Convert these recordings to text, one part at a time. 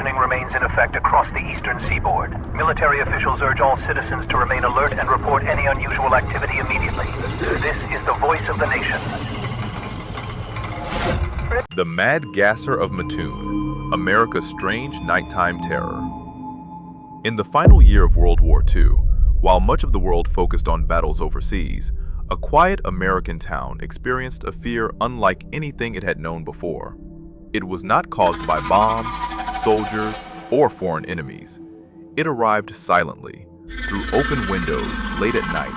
rationing remains in effect across the eastern seaboard. Military officials urge all citizens to remain alert and report any unusual activity immediately. This is the voice of the nation. The Mad Gasser of Mattoon, America's strange nighttime terror. In the final year of World War II, while much of the world focused on battles overseas, a quiet American town experienced a fear unlike anything it had known before. It was not caused by bombs, soldiers, or foreign enemies. It arrived silently, through open windows late at night,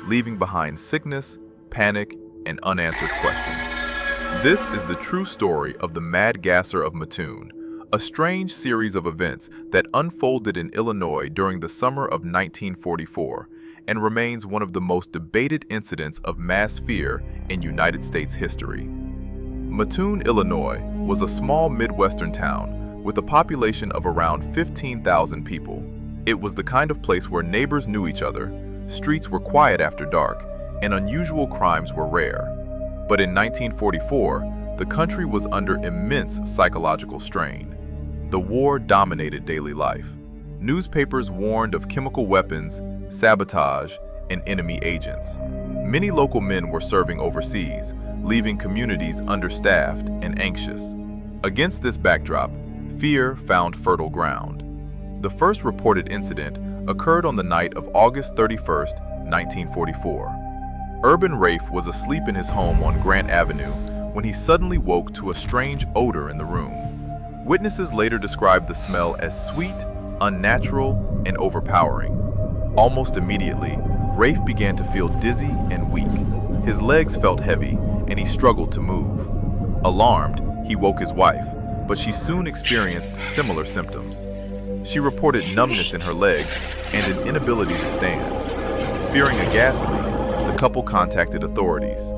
leaving behind sickness, panic, and unanswered questions. This is the true story of the Mad Gasser of Mattoon, a strange series of events that unfolded in Illinois during the summer of 1944 and remains one of the most debated incidents of mass fear in United States history. Mattoon, Illinois, was a small Midwestern town with a population of around 15,000 people. It was the kind of place where neighbors knew each other, streets were quiet after dark, and unusual crimes were rare. But in 1944, the country was under immense psychological strain. The war dominated daily life. Newspapers warned of chemical weapons, sabotage, and enemy agents. Many local men were serving overseas, leaving communities understaffed and anxious. Against this backdrop, fear found fertile ground. The first reported incident occurred on the night of August 31st, 1944. Urban Rafe was asleep in his home on Grant Avenue when he suddenly woke to a strange odor in the room. Witnesses later described the smell as sweet, unnatural, and overpowering. Almost immediately, Rafe began to feel dizzy and weak. His legs felt heavy, and he struggled to move. Alarmed, he woke his wife, but she soon experienced similar symptoms. She reported numbness in her legs and an inability to stand. Fearing a gas leak, the couple contacted authorities.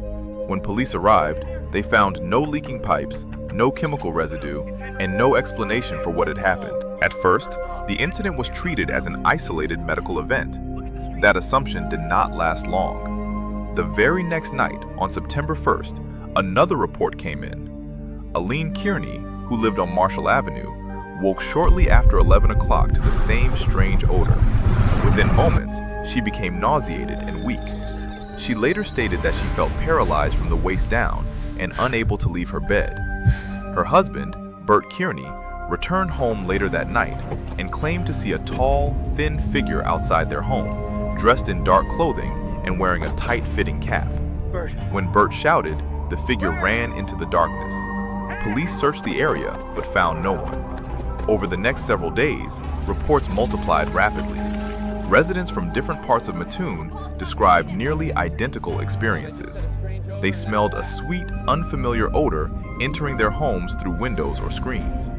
When police arrived, they found no leaking pipes, no chemical residue, and no explanation for what had happened. At first, the incident was treated as an isolated medical event. That assumption did not last long. The very next night, on September 1st, another report came in. Aline Kearney, who lived on Marshall Avenue, woke shortly after 11 o'clock to the same strange odor. Within moments, she became nauseated and weak. She later stated that she felt paralyzed from the waist down and unable to leave her bed. Her husband, Bert Kearney, returned home later that night and claimed to see a tall, thin figure outside their home, dressed in dark clothing and wearing a tight-fitting cap. When Bert shouted, the figure ran into the darkness. Police searched the area but found no one. Over the next several days, reports multiplied rapidly. Residents from different parts of Mattoon described nearly identical experiences. They smelled a sweet, unfamiliar odor entering their homes through windows or screens.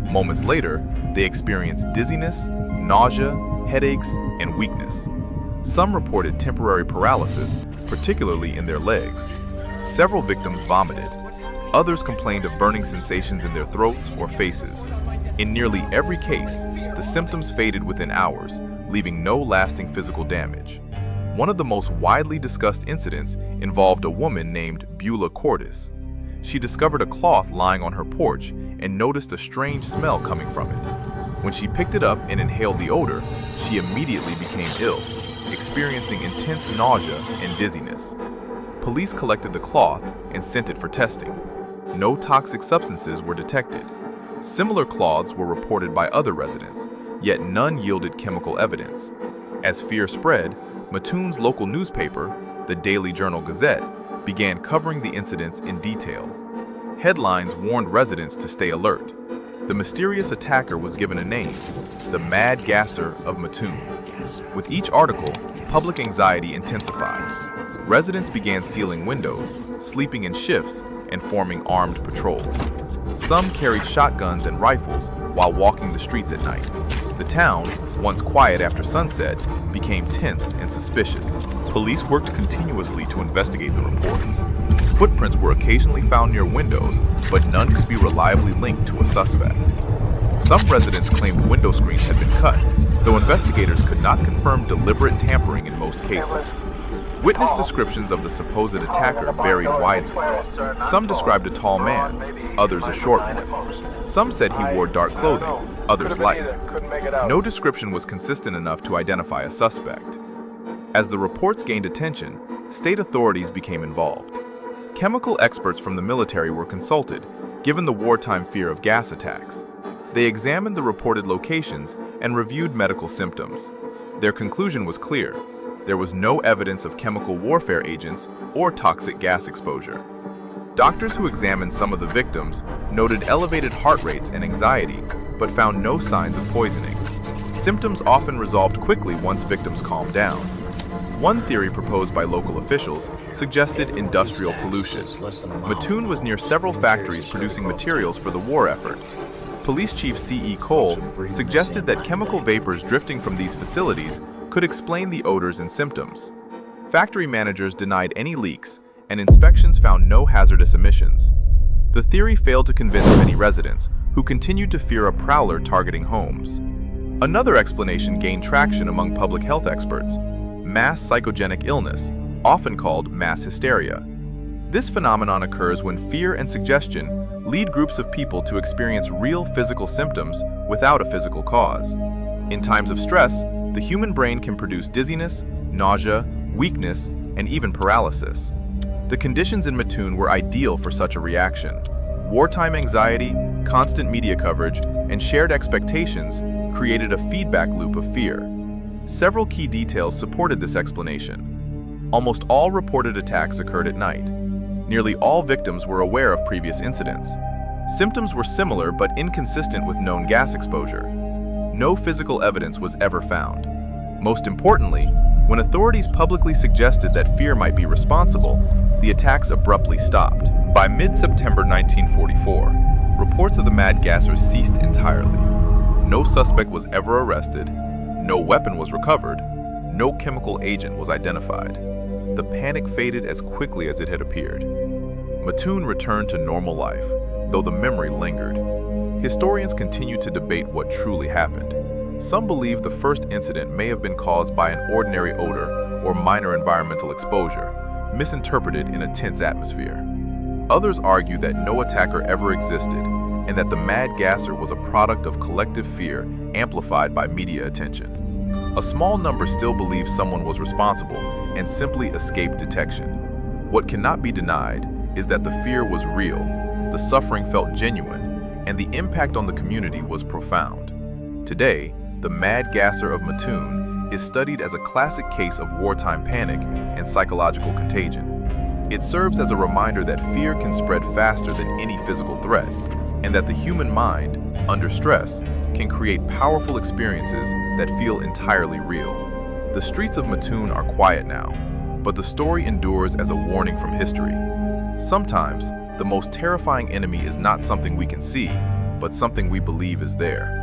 Moments later, they experienced dizziness, nausea, headaches, and weakness. Some reported temporary paralysis, particularly in their legs. Several victims vomited. Others complained of burning sensations in their throats or faces. In nearly every case, the symptoms faded within hours, leaving no lasting physical damage. One of the most widely discussed incidents involved a woman named Beulah Cordis. She discovered a cloth lying on her porch and noticed a strange smell coming from it. When she picked it up and inhaled the odor, she immediately became ill, experiencing intense nausea and dizziness. Police collected the cloth and sent it for testing. No toxic substances were detected. Similar cloths were reported by other residents, yet none yielded chemical evidence. As fear spread, Mattoon's local newspaper, the Daily Journal-Gazette, began covering the incidents in detail. Headlines warned residents to stay alert. The mysterious attacker was given a name, the Mad Gasser of Mattoon. With each article, public anxiety intensified. Residents began sealing windows, sleeping in shifts, and forming armed patrols. Some carried shotguns and rifles while walking the streets at night. The town, once quiet after sunset, became tense and suspicious. Police worked continuously to investigate the reports. Footprints were occasionally found near windows, but none could be reliably linked to a suspect. Some residents claimed window screens had been cut, though investigators could not confirm deliberate tampering in most cases. Witness descriptions of the supposed attacker varied widely. Some described a tall man, others a short one. Some said he wore dark clothing, others light. No description was consistent enough to identify a suspect. As the reports gained attention, state authorities became involved. Chemical experts from the military were consulted, given the wartime fear of gas attacks. They examined the reported locations and reviewed medical symptoms. Their conclusion was clear. There was no evidence of chemical warfare agents or toxic gas exposure. Doctors who examined some of the victims noted elevated heart rates and anxiety, but found no signs of poisoning. Symptoms often resolved quickly once victims calmed down. One theory proposed by local officials suggested industrial pollution. Mattoon was near several factories producing materials for the war effort. Police Chief C.E. Cole suggested that chemical vapors drifting from these facilities could explain the odors and symptoms. Factory managers denied any leaks, and inspections found no hazardous emissions. The theory failed to convince many residents, who continued to fear a prowler targeting homes. Another explanation gained traction among public health experts: mass psychogenic illness, often called mass hysteria. This phenomenon occurs when fear and suggestion lead groups of people to experience real physical symptoms without a physical cause. In times of stress, the human brain can produce dizziness, nausea, weakness, and even paralysis. The conditions in Mattoon were ideal for such a reaction. Wartime anxiety, constant media coverage, and shared expectations created a feedback loop of fear. Several key details supported this explanation. Almost all reported attacks occurred at night. Nearly all victims were aware of previous incidents. Symptoms were similar but inconsistent with known gas exposure. No physical evidence was ever found. Most importantly, when authorities publicly suggested that fear might be responsible, the attacks abruptly stopped. By mid-September 1944, reports of the Mad Gasser ceased entirely. No suspect was ever arrested, no weapon was recovered, no chemical agent was identified. The panic faded as quickly as it had appeared. Mattoon returned to normal life, though the memory lingered. Historians continue to debate what truly happened. Some believe the first incident may have been caused by an ordinary odor or minor environmental exposure, misinterpreted in a tense atmosphere. Others argue that no attacker ever existed, and that the Mad Gasser was a product of collective fear amplified by media attention. A small number still believe someone was responsible and simply escaped detection. What cannot be denied is that the fear was real, the suffering felt genuine, and the impact on the community was profound. Today, the Mad Gasser of Mattoon is studied as a classic case of wartime panic and psychological contagion. It serves as a reminder that fear can spread faster than any physical threat, and that the human mind, under stress, can create powerful experiences that feel entirely real. The streets of Mattoon are quiet now, but the story endures as a warning from history. Sometimes, the most terrifying enemy is not something we can see, but something we believe is there.